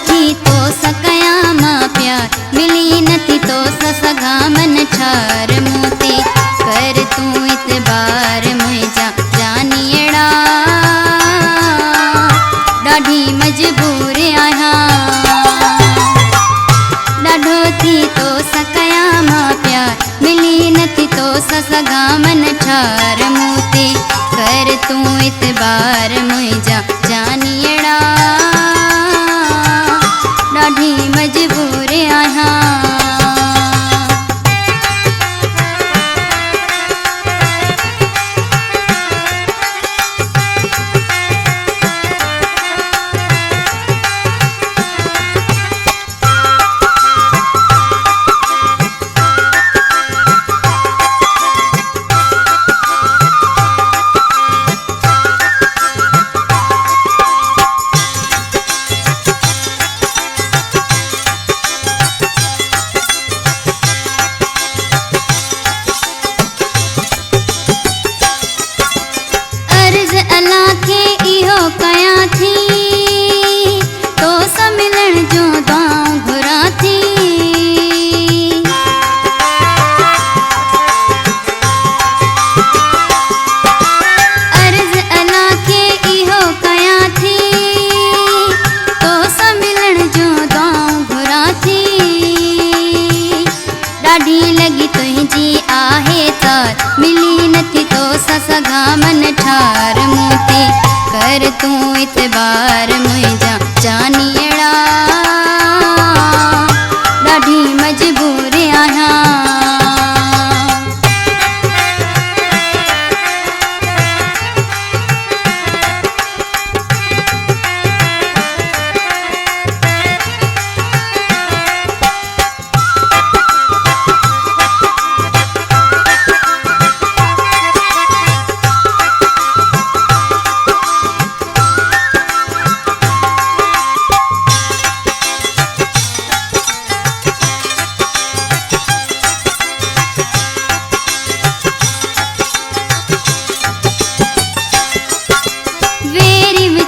थी तो सकया मां प्यार मिली नथी तो सगा मन ठार मोती कर तू इतबार मुझा जानियड़ा ॾाढी मजबूर आहियां ॾाढो थी तो सकया मां प्यार मिली नथी तो सगा मन ठार मोती कर तू इतबार मुझा जानियड़ा ॾाढी मजबूर आहियां अल्लाह के इहो कया थी तो सा मिलन जो दाऊं घुरा थी अर्ज अल्लाह के इहो कया थी तो सा मिलन जो दाऊं घुरा थी ॾाढी लगी तुंहिंजी आहे तार मिली नथी तो सगा मन ठार मोती कर तू इतबार मुझा जानियड़ा ॾाढी मजबूर आहियां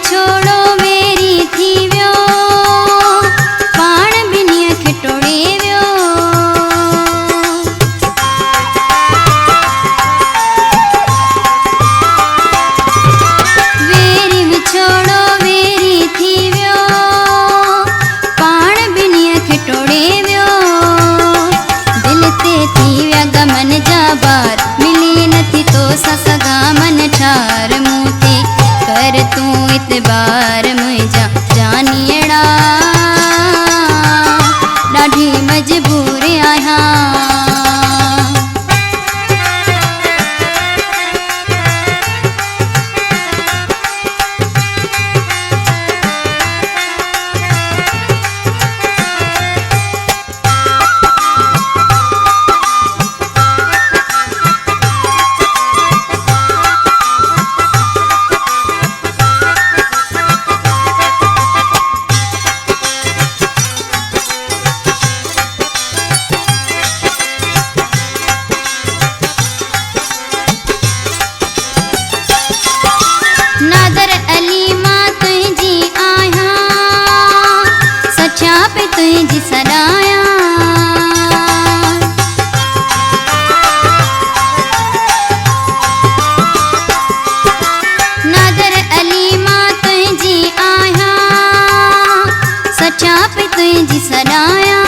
छोड़ो वेरी थी वियो पाण ॿिन्हीअ खे टोड़े वियो वेरी विछोड़ो वेरी थी वियो पाण ॿिन्हीअ खे टोड़े वियो दिल ते थी विया गमन जा बार मिली नथी तो सगा मन ठार मोती कर तू इतबार मुझा जानियड़ा ॾाढी मजबूर आहियां नादर अली मां तुंहिंजी आहियां सचा पे तुंहिंजी सॾायां नादर अली मां तुंहिंजी आहियां सचा पे तुंहिंजी सॾायां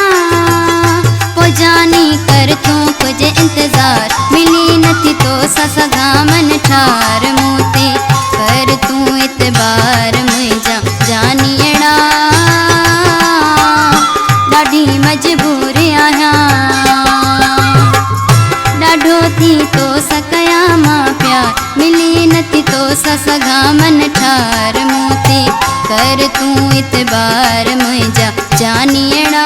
पोइ जानी कर तूं कुझु इंतज़ार मिली नथी तो सगा मन ठार मोती कर तू इतबार मुझा जानियड़ा ॾाढी मजबूर आहियां ॾाढो थी तो सकया मां प्यार मिली नथी तो सगा मन ठार मोती कर तू इतबार मुझा जानियड़ा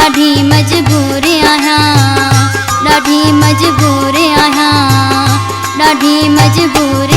ॾाढी मजबूर आहियां ॾाढी मजबूर आहियां ॾाढी मजबूर